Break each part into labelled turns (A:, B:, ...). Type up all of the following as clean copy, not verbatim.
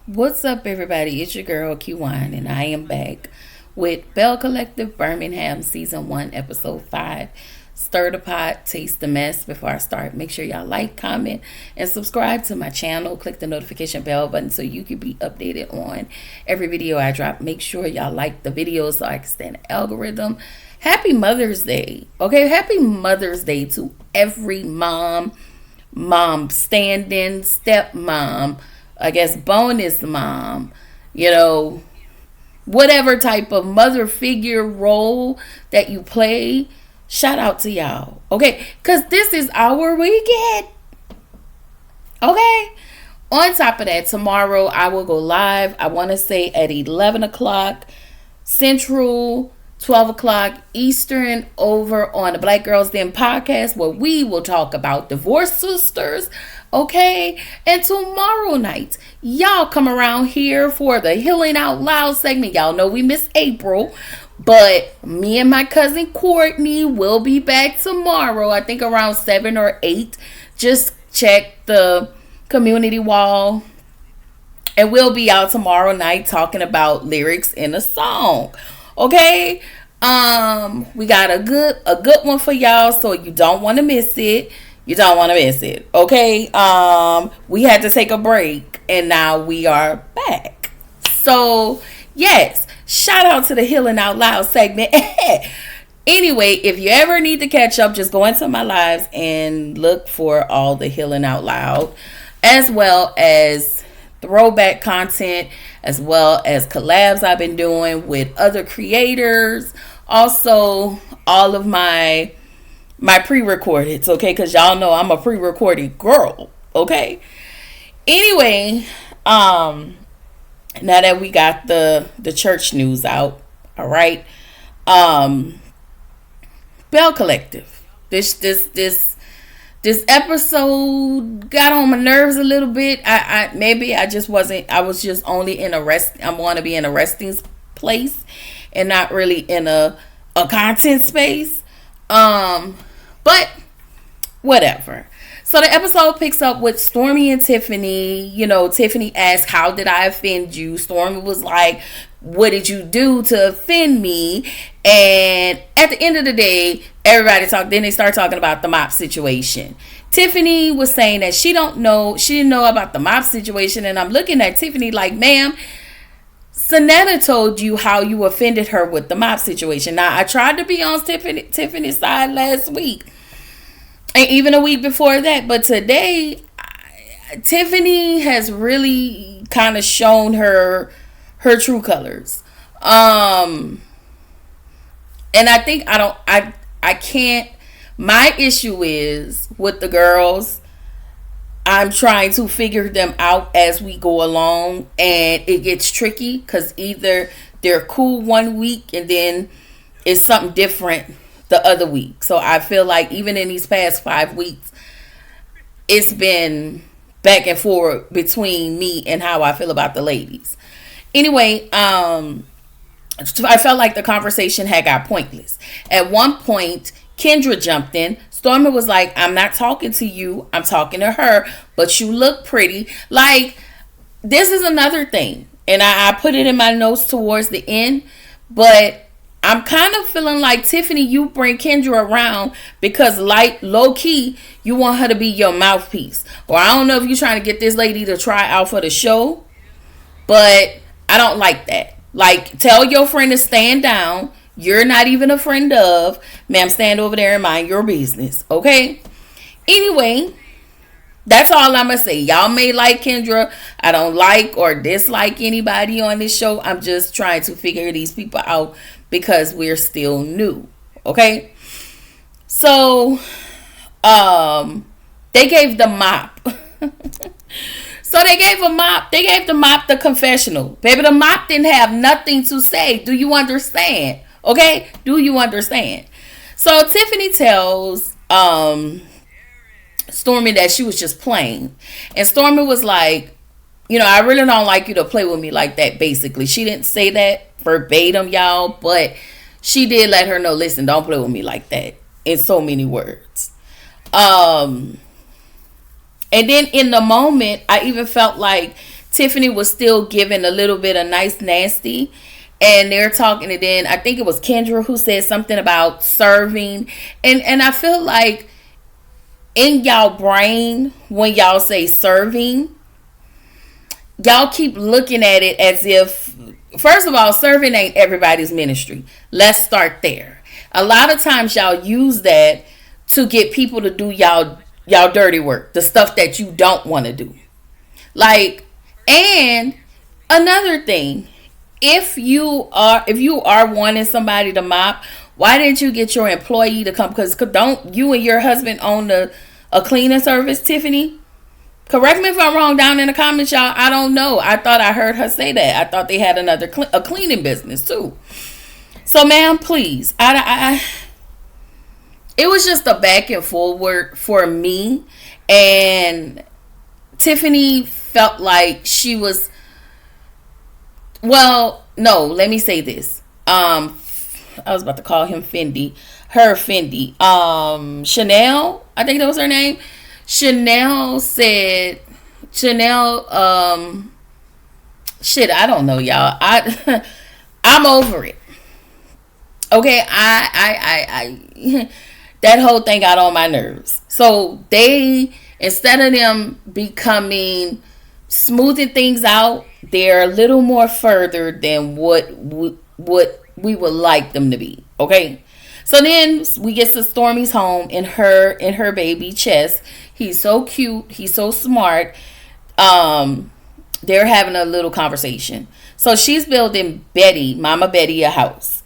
A: What's up, everybody? It's your girl Q1, and I am back with Belle Collective Birmingham Season 1, Episode 5. Stir the pot, taste the mess. Before I start, make sure y'all like, comment, and subscribe to my channel. Click the notification bell button so you can be updated on every video I drop. Make sure y'all like the video so I can stand the algorithm. Happy Mother's Day. Okay, happy Mother's Day to every mom, stand-in, stepmom, I guess bonus mom, whatever type of mother figure role that you play. Shout out to y'all, okay? Because this is our weekend, okay? On top of that, tomorrow I will go live, I want to say at 11 o'clock Central, 12 o'clock Eastern, over on the Black Girls Den podcast, where we will talk about divorced sisters, okay? And tomorrow night, y'all come around here for the Healing Out Loud segment. Y'all know we miss April, but me and my cousin Courtney will be back tomorrow, I think around 7 or 8. Just check the community wall, and we'll be out tomorrow night talking about lyrics in a song. Okay, we got a good one for y'all, so you don't want to miss it. Okay, we had to take a break, and now we are back. So yes, shout out to the Healing Out Loud segment. Anyway, if you ever need to catch up, just go into my lives and look for all the Healing Out Loud, as well as throwback content, as well as collabs I've been doing with other creators. Also, all of my pre-recordeds, okay? Because y'all know I'm a pre-recorded girl, okay? Anyway, now that we got the church news out, all right? Belle Collective. This episode got on my nerves a little bit. I was just only in I want to be in a resting place and not really in a content space. But whatever. So the episode picks up with Stormmy and Tiffany. Tiffany asked, "How did I offend you?" Stormmy was like, "What did you do to offend me?" And at the end of the day, then they start talking about the mop situation. Tiffany was saying that she didn't know about the mop situation, and I'm looking at Tiffany like, "Ma'am, Sonetta told you how you offended her with the mop situation." Now, I tried to be on Tiffany's side last week, and even a week before that, but today, Tiffany has really kind of shown her true colors. And I think I can't. My issue is with the girls. I'm trying to figure them out as we go along, and it gets tricky because either they're cool one week and then it's something different the other week. So I feel like even in these past 5 weeks, it's been back and forth between me and how I feel about the ladies. Anyway, I felt like the conversation had got pointless. At one point, Kendra jumped in. Stormy was like, "I'm not talking to you. I'm talking to her. But you look pretty." Like, this is another thing. And I put it in my notes towards the end. But I'm kind of feeling like, Tiffany, you bring Kendra around because, like, low-key, you want her to be your mouthpiece. Or I don't know if you're trying to get this lady to try out for the show. But I don't like that. Like, tell your friend to stand down. You're not even a friend of. Ma'am, stand over there and mind your business. Okay? Anyway, that's all I'm going to say. Y'all may like Kendra. I don't like or dislike anybody on this show. I'm just trying to figure these people out because we're still new. Okay? So, they gave the mop. So they gave the mop the confessional. Baby, the mop didn't have nothing to say. Do you understand? Okay? Do you understand? So Tiffany tells Stormy that she was just playing. And Stormy was like, I really don't like you to play with me like that, basically. She didn't say that verbatim, y'all, but she did let her know, listen, don't play with me like that, in so many words. And then in the moment, I even felt like Tiffany was still giving a little bit of nice nasty. And they're talking, and then I think it was Kendra who said something about serving. And I feel like in y'all brain, when y'all say serving, y'all keep looking at it as if, first of all, serving ain't everybody's ministry. Let's start there. A lot of times y'all use that to get people to do y'all dirty work, the stuff that you don't want to do. Like, and another thing, if you are wanting somebody to mop, why didn't you get your employee to come? Because don't you and your husband own a cleaning service, Tiffany? Correct me if I'm wrong down in the comments, y'all. I don't know. I thought I heard her say that. I thought they had another a cleaning business too. So, ma'am, please. It was just a back and forward for me. And Tiffany felt like she was, well, no, let me say this. I was about to call him Fendi. Her Fendi. Chanel, I think that was her name. Chanel, shit, I don't know, y'all. I'm over it. Okay, I that whole thing got on my nerves. So they, instead of them becoming, smoothing things out, they're a little more further than what we would like them to be. Okay. So then we get to Stormy's home in her baby Chess. He's so cute. He's so smart. They're having a little conversation. So she's building Mama Betty, a house.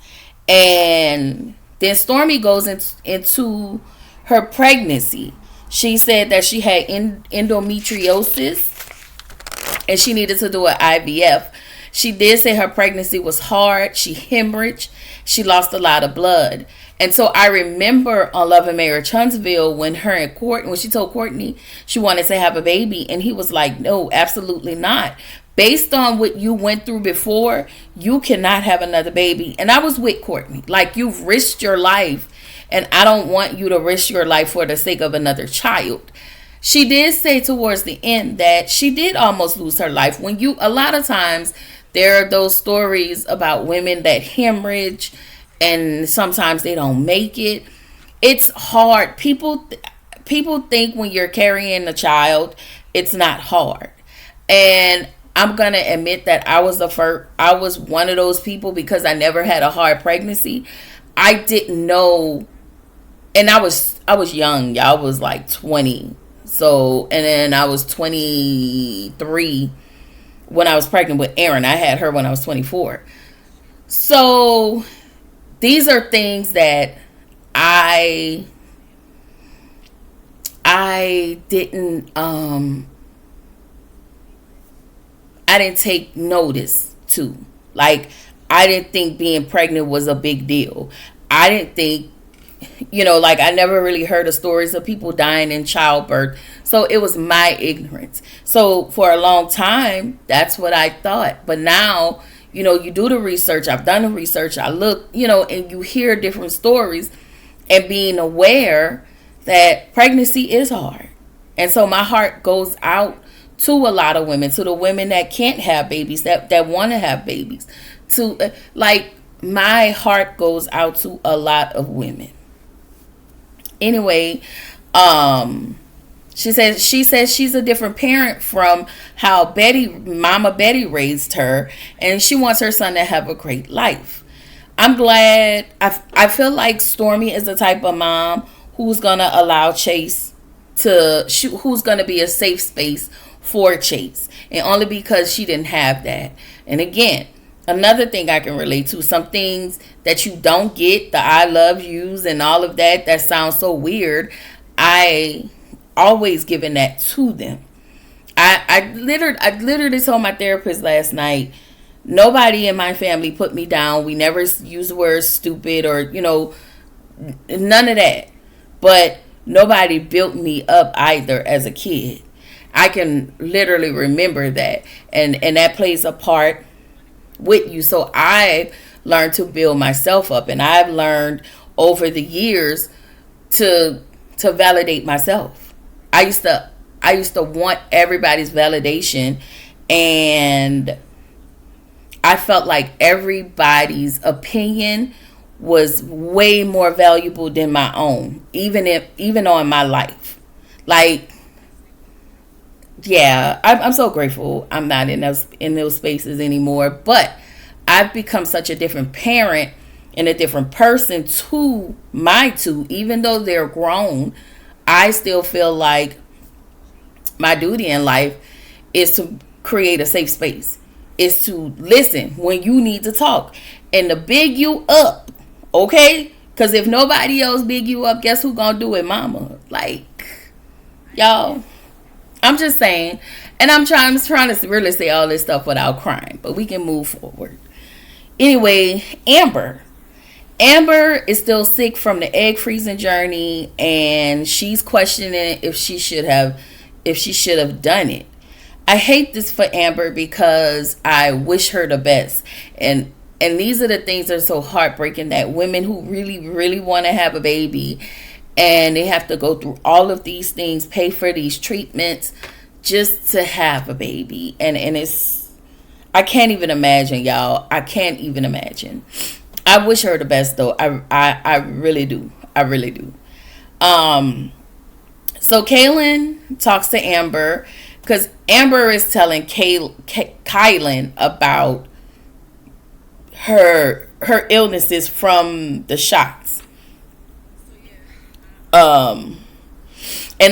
A: And then Stormy goes into her pregnancy. She said that she had endometriosis and she needed to do an IVF. She did say her pregnancy was hard. She hemorrhaged. She lost a lot of blood. And so I remember on Love and Marriage Huntsville when she told Courtney she wanted to have a baby, and he was like, no, absolutely not. Based on what you went through before, you cannot have another baby. And I was with Courtney. Like, you've risked your life, and I don't want you to risk your life for the sake of another child. She did say towards the end that she did almost lose her life. A lot of times there are those stories about women that hemorrhage and sometimes they don't make it. It's hard. People think when you're carrying a child, it's not hard. And I'm going to admit that I was one of those people because I never had a hard pregnancy. I didn't know, and I was young. Y'all was like 20. So, and then I was 23 when I was pregnant with Erin. I had her when I was 24. So these are things that I didn't take notice to. Like, I didn't think being pregnant was a big deal. I didn't think, like, I never really heard of stories of people dying in childbirth. So it was my ignorance. So for a long time, that's what I thought. But now, you do the research. I've done the research. I look, and you hear different stories, and being aware that pregnancy is hard. And so my heart goes out to a lot of women, to the women that can't have babies, that want to have babies. My heart goes out to a lot of women. Anyway, she says she's a different parent from how Mama Betty raised her, and she wants her son to have a great life. I'm glad. I feel like Stormy is the type of mom who's gonna allow Chase who's gonna be a safe space for Chase, and only because she didn't have that. And again, another thing I can relate to, some things that you don't get, the I love yous and all of that sounds so weird. I always given that to them. I literally told my therapist last night, nobody in my family put me down. We never use the word stupid or, none of that. But nobody built me up either as a kid. I can literally remember that. And that plays a part with you. So I've learned to build myself up. And I've learned over the years to validate myself. I used to want everybody's validation, And I felt like everybody's opinion was way more valuable than my own, even on my life. Like, yeah, I'm so grateful I'm not in those spaces anymore. But I've become such a different parent and a different person to my two, even though they're grown. I still feel like my duty in life is to create a safe space, is to listen when you need to talk, and to big you up, okay? Because if nobody else big you up, guess who gonna do it? Mama. Like, y'all, I'm just saying. And I'm trying to really say all this stuff without crying, but we can move forward. Anyway, Amber is still sick from the egg freezing journey, and she's questioning if she should have done it. I hate this for Amber because I wish her the best. And these are the things that are so heartbreaking, that women who really, really want to have a baby, and they have to go through all of these things, pay for these treatments just to have a baby. And it's, I can't even imagine, y'all. I can't even imagine. I wish her the best, though. I really do. I really do. So Kaylin talks to Amber, because Amber is telling Kylan about her illnesses from the shots. And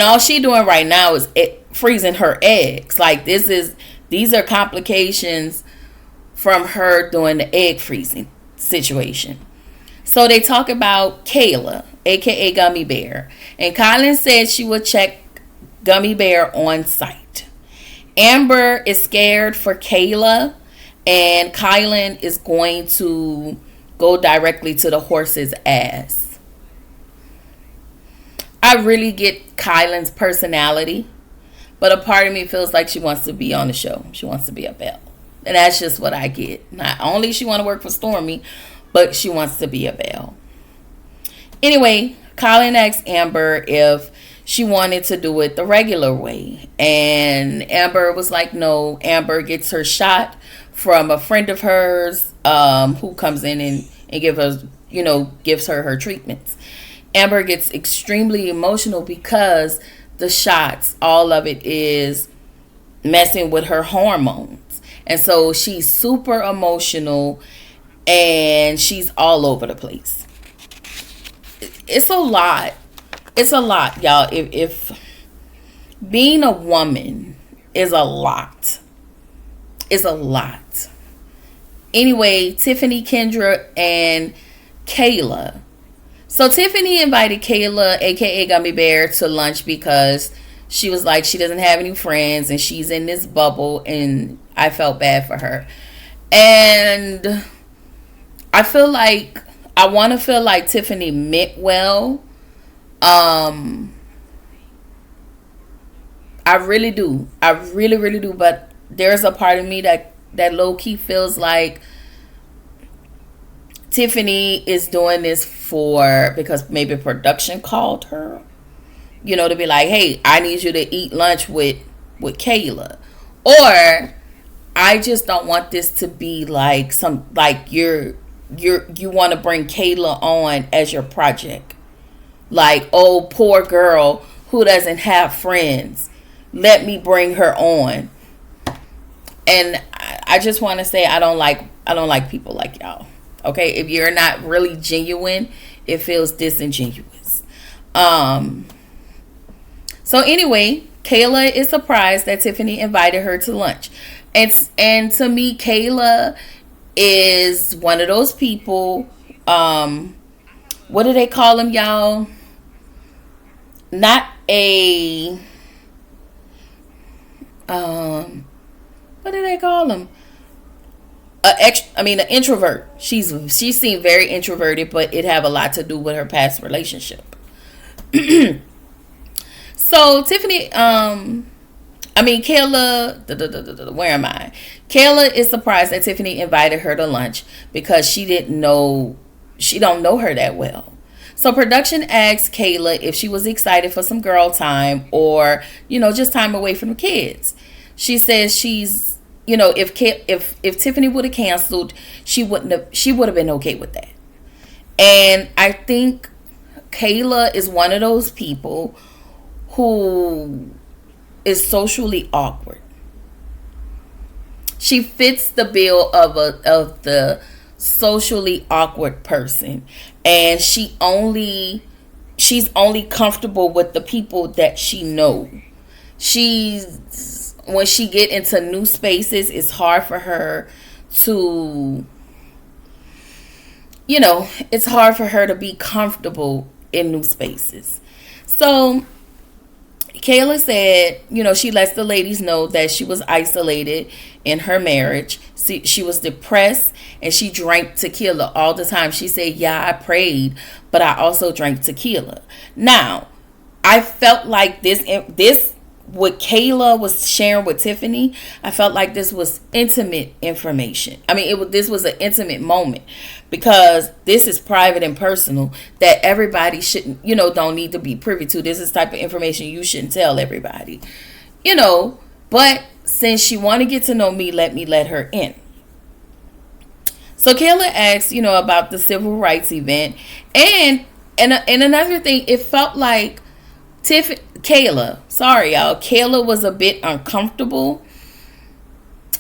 A: all she doing right now is freezing her eggs. Like, these are complications from her doing the egg freezing situation. So they talk about Kayla, aka Gummy Bear, and Kylan said she would check Gummy Bear on site. Amber is scared for Kayla, and Kylan is going to go directly to the horse's ass. I really get Kylan's personality, but a part of me feels like she wants to be on the show. She wants to be a Belle. And that's just what I get. Not only she want to work for Stormmy, but she wants to be a Belle. Anyway, Kylan asked Amber if she wanted to do it the regular way. And Amber was like, no. Amber gets her shot from a friend of hers who comes in and gives her treatments. Amber gets extremely emotional because the shots, all of it is messing with her hormones. And so she's super emotional and she's all over the place. It's a lot. It's a lot, y'all. If being a woman is a lot. It's a lot. Anyway, Tiffany, Kendra, and Kayla. So Tiffany invited Kayla, aka Gummy Bear, to lunch because she was like, she doesn't have any friends and she's in this bubble, and I felt bad for her. And I want to feel like Tiffany meant well. I really do. I really, really do. But there's a part of me that low-key feels like Tiffany is doing this because maybe production called her, to be like, hey, I need you to eat lunch with Kayla. Or I just don't want this to be like you want to bring Kayla on as your project. Like, oh, poor girl who doesn't have friends. Let me bring her on. And I just want to say I don't like people like y'all. Okay, if you're not really genuine, it feels disingenuous. So anyway, Kayla is surprised that Tiffany invited her to lunch. And to me, Kayla is one of those people, what do they call them, y'all? Not a, what do they call them? An introvert. She seemed very introverted, but it have a lot to do with her past relationship. So Tiffany, Kayla, where am I? Kayla is surprised that Tiffany invited her to lunch because she don't know her that well. So production asked Kayla if she was excited for some girl time or, just time away from the kids. She says she's if Tiffany would have canceled, she would have been okay with that. And I think Kayla is one of those people who is socially awkward. She fits the bill of the socially awkward person, and she's only comfortable with the people that she knows. When she get into new spaces, it's hard for her to, it's hard for her to be comfortable in new spaces. So Kayla said, she lets the ladies know that she was isolated in her marriage. She was depressed and she drank tequila all the time. She said, yeah, I prayed, but I also drank tequila. Now, I felt like this what Kayla was sharing with Tiffany, I felt like this was intimate information. I mean, this was an intimate moment, because this is private and personal that everybody shouldn't, don't need to be privy to. This is type of information you shouldn't tell everybody, but since she want to get to know me, let her in. So Kayla asked, about the civil rights event, and another thing, it felt like Kayla was a bit uncomfortable.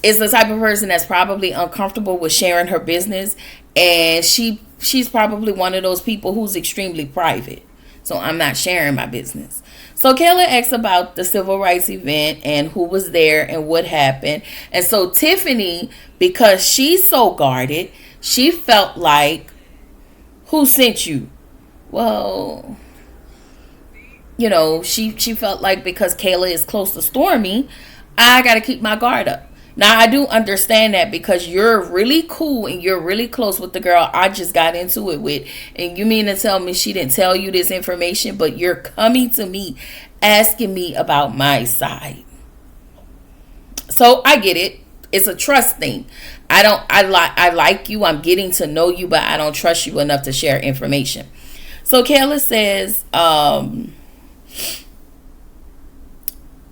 A: Is the type of person that's probably uncomfortable with sharing her business, and she's probably one of those people who's extremely private. So I'm not sharing my business. So Kayla asked about the civil rights event and who was there and what happened. And so Tiffany, because she's so guarded, she felt like, who sent you? Well, she felt like because Kayla is close to Stormy, I got to keep my guard up. Now, I do understand that, because you're really cool and you're really close with the girl I just got into it with. And you mean to tell me she didn't tell you this information, but you're coming to me asking me about my side. So I get it. It's a trust thing. I like you. I'm getting to know you, but I don't trust you enough to share information. So Kayla says,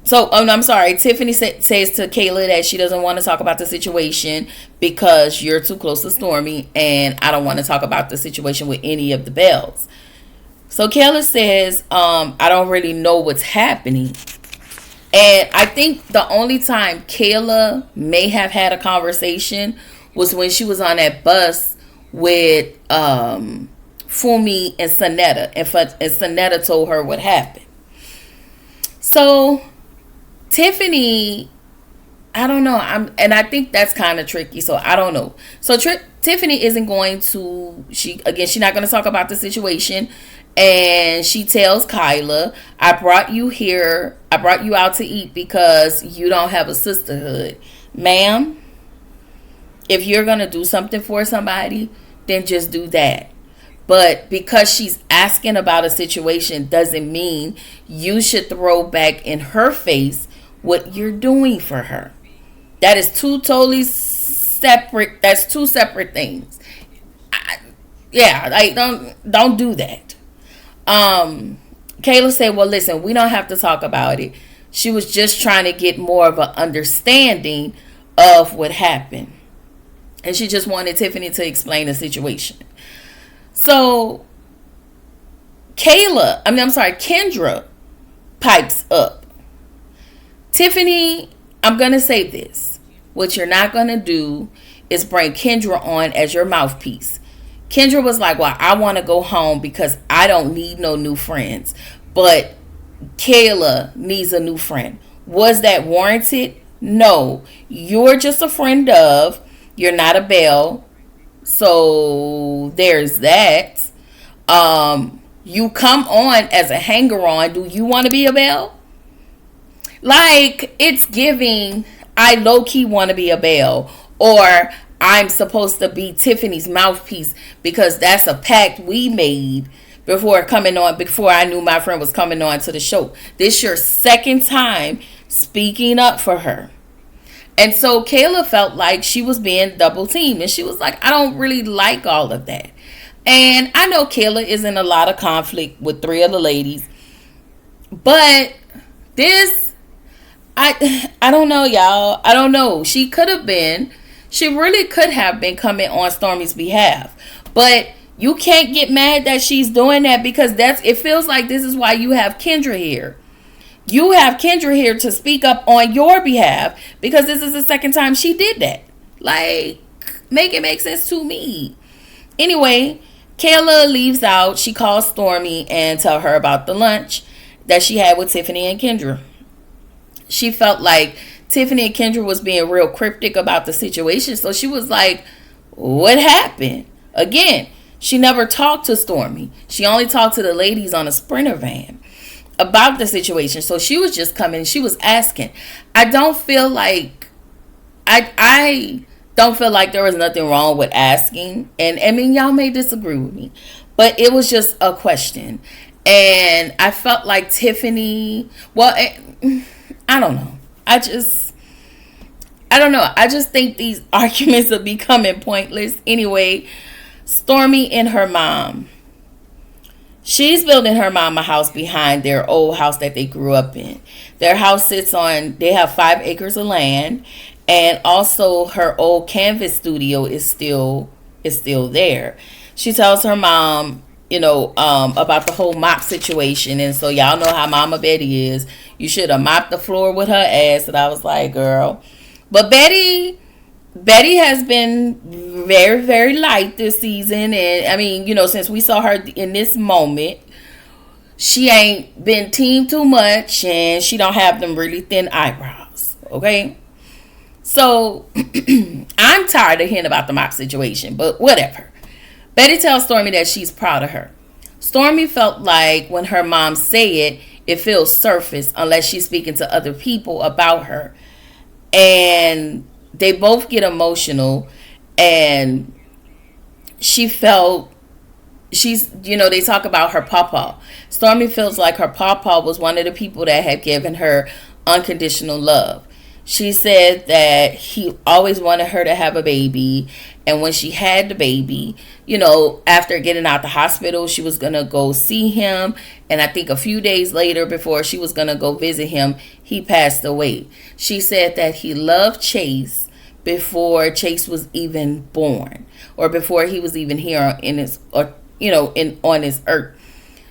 A: Tiffany says to Kayla that she doesn't want to talk about the situation because you're too close to Stormy, and I don't want to talk about the situation with any of the Belles. So Kayla says, I don't really know what's happening. And I think the only time Kayla may have had a conversation was when she was on that bus with Fumi and Sonetta, and Sonetta told her what happened. So Tiffany, I don't know. I think that's kind of tricky. So I don't know. So Tiffany isn't going to. She's not going to talk about the situation. And she tells Kyla, I brought you here. I brought you out to eat because you don't have a sisterhood, ma'am. If you're going to do something for somebody, then just do that. But because she's asking about a situation doesn't mean you should throw back in her face what you're doing for her. That is two totally separate. That's two separate things. Don't do that. Kayla said, well, listen, we don't have to talk about it. She was just trying to get more of an understanding of what happened. And she just wanted Tiffany to explain the situation. So Kendra pipes up. Tiffany, I'm going to say this. What you're not going to do is bring Kendra on as your mouthpiece. Kendra was like, well, I want to go home because I don't need no new friends. But Kayla needs a new friend. Was that warranted? No. You're just a friend of. You're not a Belle. So there's that. You come on as a hanger-on. Do you want to be a Belle? Like, it's giving, I low-key want to be a Belle. Or I'm supposed to be Tiffany's mouthpiece because that's a pact we made before I knew my friend was coming on to the show. This your second time speaking up for her. And so Kayla felt like she was being double teamed. And she was like, I don't really like all of that. And I know Kayla is in a lot of conflict with three of the ladies. But I don't know, y'all. I don't know. She really could have been coming on Stormy's behalf. But you can't get mad that she's doing that, because it feels like this is why you have Kendra here. You have Kendra here to speak up on your behalf, because this is the second time she did that. Like, make it make sense to me. Anyway, Kayla leaves out. She calls Stormy and tell her about the lunch that she had with Tiffany and Kendra. She felt like Tiffany and Kendra was being real cryptic about the situation. So she was like, what happened? Again, she never talked to Stormy. She only talked to the ladies on a Sprinter van about the situation. So she was just coming. She was asking. I don't feel like there was nothing wrong with asking. And I mean, y'all may disagree with me, but it was just a question. And I felt like Tiffany, I don't know. I don't know. I just think these arguments are becoming pointless. Anyway, Stormy and her mom. She's building her mom a house behind their old house that they grew up in. Their house they have 5 acres of land. And also her old canvas studio is still there. She tells her mom, about the whole mop situation. And so y'all know how Mama Betty is. You should have mopped the floor with her ass. And I was like, girl. But Betty has been very, very light this season. And I mean, since we saw her in this moment, she ain't been teamed too much. And she don't have them really thin eyebrows. Okay? So I'm tired of hearing about the mop situation. But whatever. Betty tells Stormy that she's proud of her. Stormy felt like when her mom say it feels surface unless she's speaking to other people about her. And they both get emotional. And they talk about her pawpaw. Stormy feels like her pawpaw was one of the people that had given her unconditional love. She said that he always wanted her to have a baby. And when she had the baby, after getting out the hospital, she was going to go see him. And I think a few days later, before she was going to go visit him, he passed away. She said that he loved Chase before Chase was even born, or before he was even here on this earth.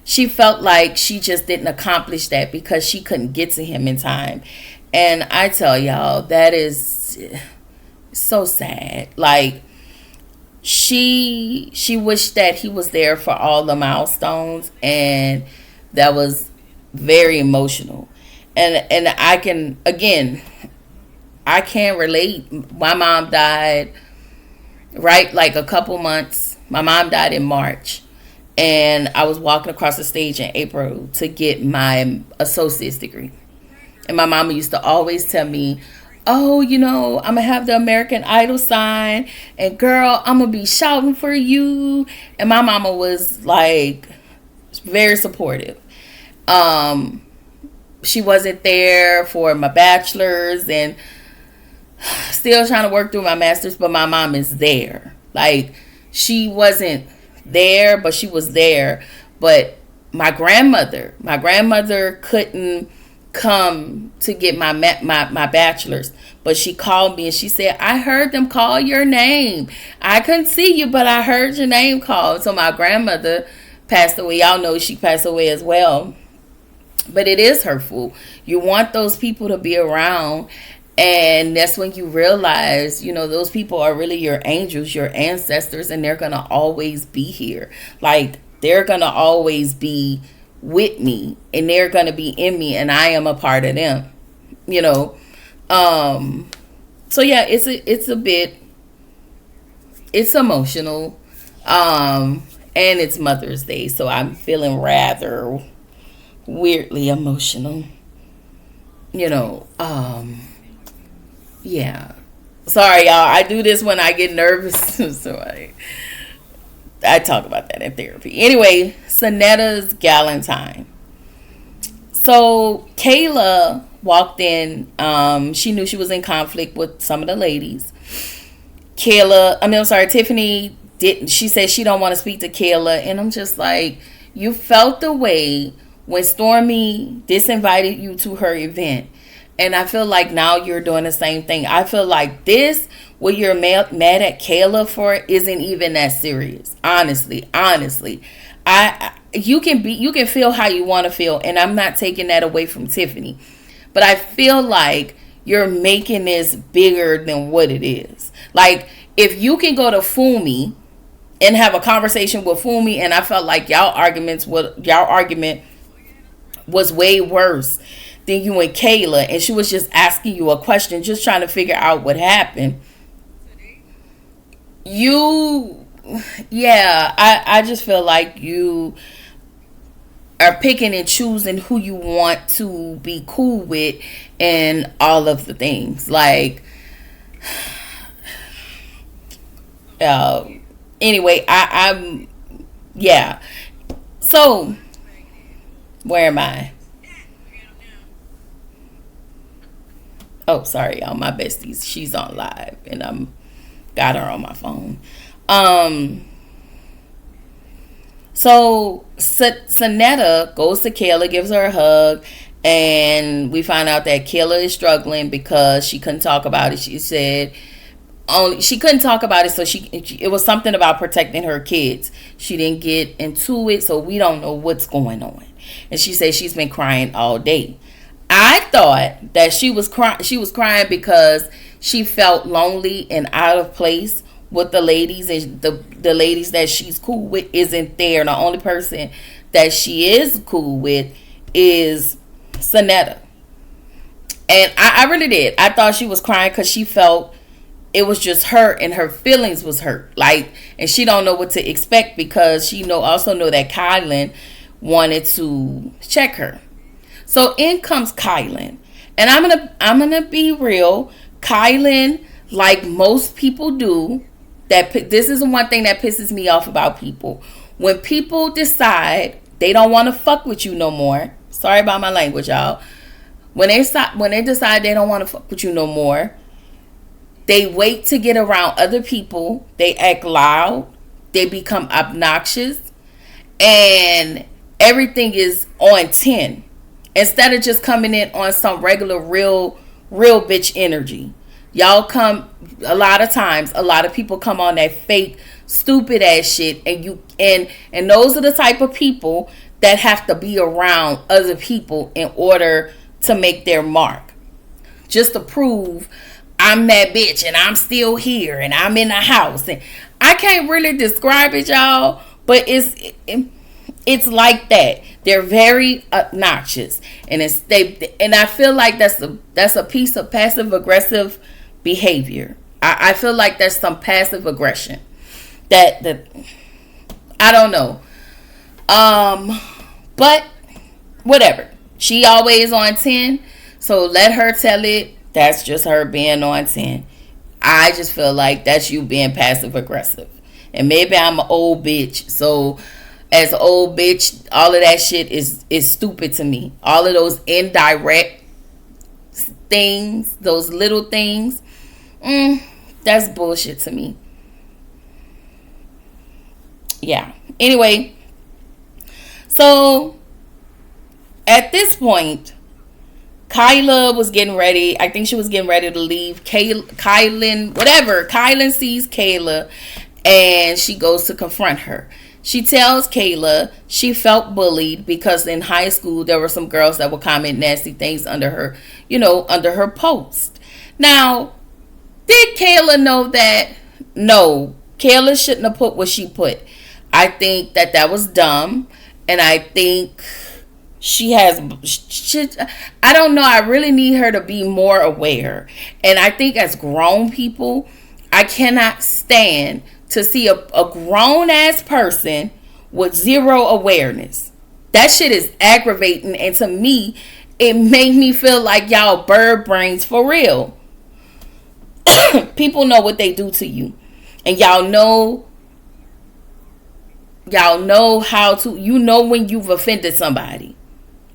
A: She felt like she just didn't accomplish that because she couldn't get to him in time. And I tell y'all, that is so sad. Like, she wished that he was there for all the milestones, and that was very emotional. And I can relate. My mom died, right, like a couple months. My mom died in March, and I was walking across the stage in April to get my associate's degree. And my mama used to always tell me, oh, I'm going to have the American Idol sign. And girl, I'm going to be shouting for you. And my mama was like very supportive. She wasn't there for my bachelor's and still trying to work through my master's. But my mom is there. Like, she wasn't there, but she was there. But my grandmother couldn't come to get my bachelor's, but she called me and she said, I heard them call your name. I couldn't see you, but I heard your name called. So my grandmother passed away. Y'all know she passed away as well. But it is hurtful. You want those people to be around, and that's when you realize, those people are really your angels, your ancestors, and they're gonna always be here. Like, they're gonna always be with me, and they're going to be in me, and I am a part of them, so yeah, it's emotional, and it's Mother's Day, so I'm feeling rather weirdly emotional, yeah, sorry y'all, I do this when I get nervous. So I talk about that in therapy. Anyway, Sonetta's Gallentine. So Kayla walked in. She knew she was in conflict with some of the ladies. Tiffany didn't. She said she don't want to speak to Kayla, and I'm just like, you felt the way when Stormy disinvited you to her event, And I feel like now you're doing the same thing. I feel like this, what you're mad at Kayla for, isn't even that serious. Honestly, you can feel how you want to feel, and I'm not taking that away from Tiffany, but I feel like you're making this bigger than what it is. Like, if you can go to Fumi and have a conversation with Fumi, and I felt like y'all argument was way worse than you and Kayla, and she was just asking you a question, just trying to figure out what happened. I just feel like you are picking and choosing who you want to be cool with and all of the things. Like, anyway, I'm yeah. So, where am I? Oh, sorry, y'all. My besties, she's on live, and I'm got her on my phone. So Sonetta goes to Kayla, gives her a hug, and we find out that Kayla is struggling because she couldn't talk about it. She said she couldn't talk about it, so it was something about protecting her kids. She didn't get into it, so we don't know what's going on. And she said she's been crying all day. I thought that she was crying because she felt lonely and out of place with the ladies, and the ladies that she's cool with isn't there. The only person that she is cool with is Sonetta. And I really did. I thought she was crying because she felt it was just her, and her feelings was hurt. Like, and she don't know what to expect because she also know that Kylan wanted to check her. So in comes Kylan, and I'm gonna be real. Kylan, like most people do, this is the one thing that pisses me off about people. When people decide they don't want to fuck with you no more. Sorry about my language, y'all. When they decide they don't want to fuck with you no more, they wait to get around other people. They act loud. They become obnoxious, and everything is on 10. Instead of just coming in on some regular, real bitch energy. Y'all come, a lot of people come on that fake, stupid ass shit, and those are the type of people that have to be around other people in order to make their mark. Just to prove I'm that bitch and I'm still here and I'm in the house. And I can't really describe it, y'all, but it's like that. They're very obnoxious, and I feel like that's a piece of passive aggressive behavior. I feel like there's some passive aggression that I don't know. But whatever. She always on 10, so let her tell it. That's just her being on 10. I just feel like that's you being passive aggressive, and maybe I'm an old bitch, so. As an old bitch, all of that shit is stupid to me. All of those indirect things, those little things, that's bullshit to me. Yeah. Anyway, so at this point, Kyla was getting ready. I think she was getting ready to leave. Kylan sees Kayla, and she goes to confront her. She tells Kayla she felt bullied because in high school there were some girls that would comment nasty things under her post. Now, did Kayla know that? No, Kayla shouldn't have put what she put. I think that was dumb, and I think I don't know. I really need her to be more aware, and I think as grown people, I cannot stand to see a grown ass person with zero awareness. That shit is aggravating, and to me, it made me feel like y'all bird brains for real. People know what they do to you, and y'all know how to. You know when you've offended somebody.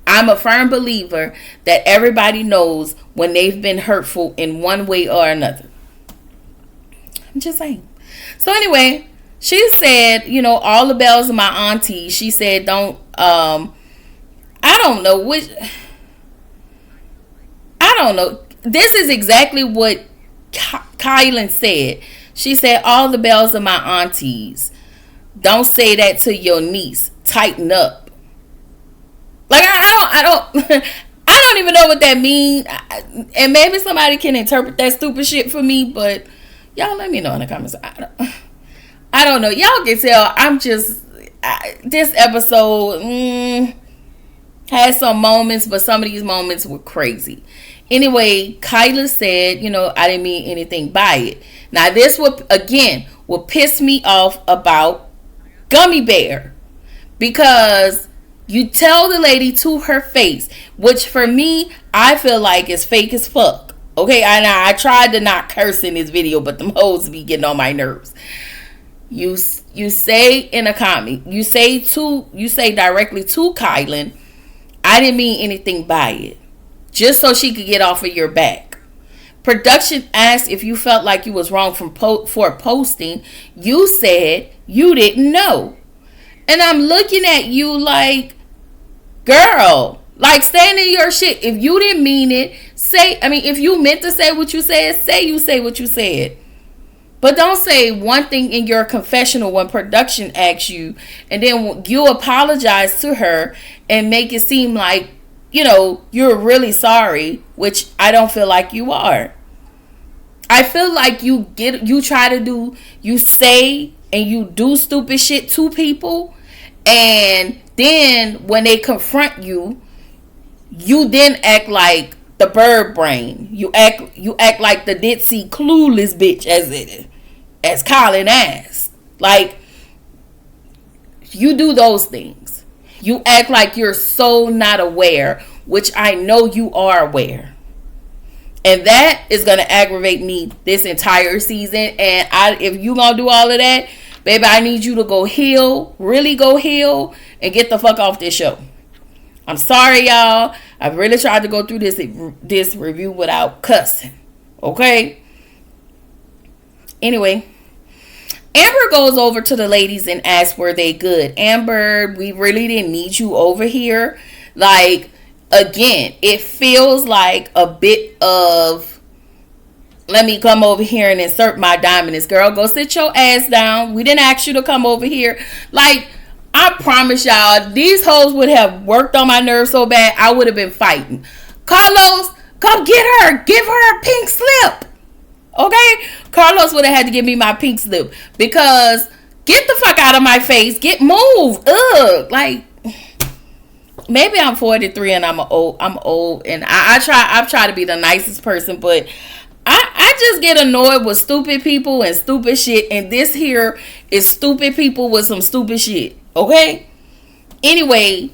A: I'm a firm believer that everybody knows when they've been hurtful in one way or another. I'm just saying. So anyway, she said, all the Bells are my aunties. She said, I don't know don't know. This is exactly what Kylan said. She said, all the Bells are my aunties. Don't say that to your niece. Tighten up. Like, I don't I don't even know what that means. And maybe somebody can interpret that stupid shit for me, but y'all let me know in the comments. I don't know. Y'all can tell I'm just, this episode had some moments, but some of these moments were crazy. Anyway, Kyla said, I didn't mean anything by it. Now, this will piss me off about Gummy Bear. Because you tell the lady to her face, which for me, I feel like is fake as fuck. Okay, I tried to not curse in this video, but them hoes be getting on my nerves. You say in a comment, you say directly to Kylan, I didn't mean anything by it. Just so she could get off of your back. Production asked if you felt like you was wrong for posting. You said you didn't know. And I'm looking at you like, girl, like, stand in your shit. If you didn't mean it, if you meant to say what you said, say what you said. But don't say one thing in your confessional when production asks you, and then you apologize to her and make it seem like, you're really sorry, which I don't feel like you are. I feel like you say and you do stupid shit to people, and then when they confront you, you then act like the bird brain. You act like the ditzy clueless bitch, as Colin asked. Like, you do those things. You act like you're so not aware, which I know you are aware. And that is going to aggravate me this entire season. And if you going to do all of that, baby, I need you to go heal, really go heal, and get the fuck off this show. I'm sorry, y'all. I've really tried to go through this review without cussing. Okay? Anyway, Amber goes over to the ladies and asks, were they good? Amber, we really didn't need you over here. Like, again, it feels like a bit of, let me come over here and insert my dime in this. Girl, go sit your ass down. We didn't ask you to come over here. Like, I promise y'all, these hoes would have worked on my nerves so bad, I would have been fighting. Carlos, come get her. Give her a pink slip. Okay? Carlos would have had to give me my pink slip. Because, get the fuck out of my face. Move. Ugh. Like, maybe I'm 43 and I'm old. And I've tried to be the nicest person, but I just get annoyed with stupid people and stupid shit. And this here is stupid people with some stupid shit. Okay? Anyway,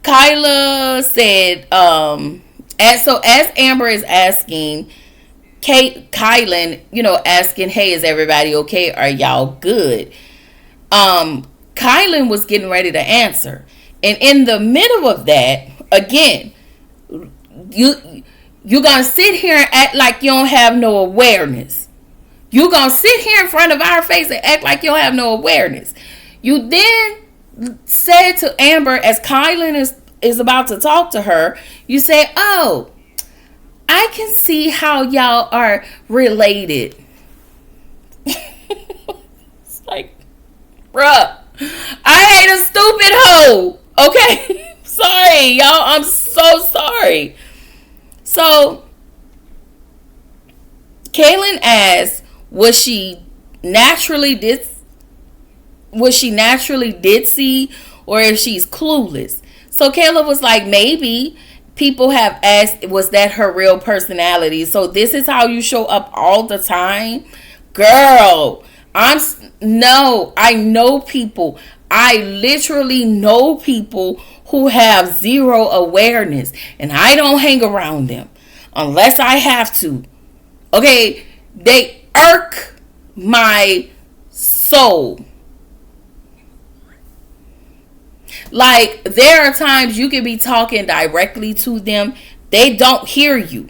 A: Kyla said, as Amber is asking, Kylan, asking, hey, is everybody okay? Are y'all good? Kylan was getting ready to answer. And in the middle of that, again, you're going to sit here and act like you don't have no awareness. You're going to sit here in front of our face and act like you don't have no awareness. You then said to Amber, as Kylan is about to talk to her, you say, oh, I can see how y'all are related. It's like, bruh, I hate a stupid hoe. Okay? Sorry, y'all. I'm so sorry. So, Kaylin asked, was she naturally ditzy, or if she's clueless? So Kayla was like, maybe people have asked, was that her real personality? So this is how you show up all the time? Girl, I know people. I literally know people who have zero awareness, and I don't hang around them unless I have to. Okay, they irk my soul. Like, there are times you can be talking directly to them, they don't hear you.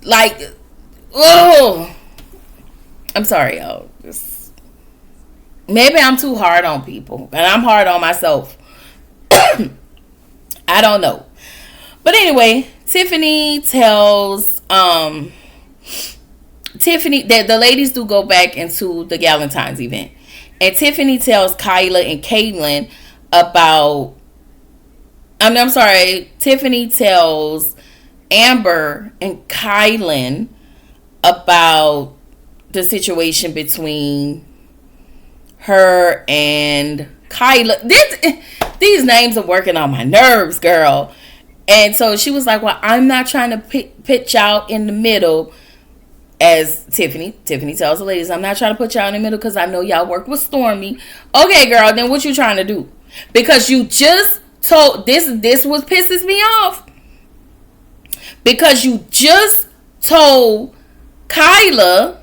A: Like, oh, I'm sorry, y'all. Maybe I'm too hard on people, and I'm hard on myself. I don't know. But anyway, Tiffany tells Tiffany that the ladies do go back into the Gallentine's event. And Tiffany tells Kyla and Caitlin about I'm sorry, Tiffany tells Amber and Kylan about the situation between her and Kyla. These names are working on my nerves, girl. And so she was like, well, I'm not trying to pitch out in the middle. As Tiffany tells the ladies, I'm not trying to put y'all in the middle because I know y'all work with Stormy. Okay, girl, then what you trying to do? Because you just told, this what pisses me off. Because you just told Kyla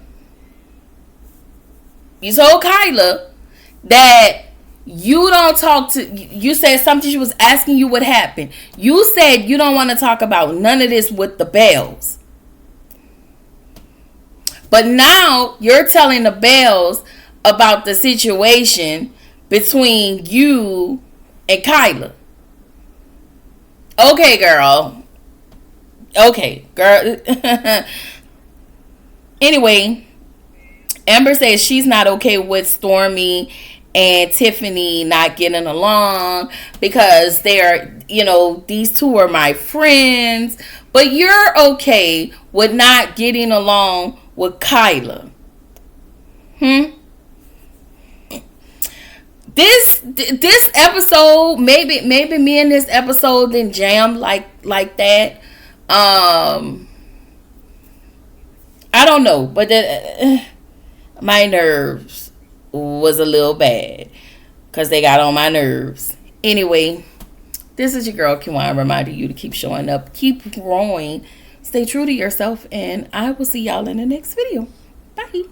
A: that you don't talk to, you said something, she was asking you what happened. You said you don't want to talk about none of this with the Bells. But now you're telling the Bells about the situation between you and Kyla. Okay, girl. Anyway, Amber says she's not okay with Stormy and Tiffany not getting along because they're, these two are my friends. But you're okay with not getting along with Kyla. This episode, maybe me and this episode didn't jam like that. I don't know, but my nerves was a little bad because they got on my nerves. Anyway, this is your girl Kiwan reminding you to keep showing up, keep growing, stay true to yourself, and I will see y'all in the next video. Bye.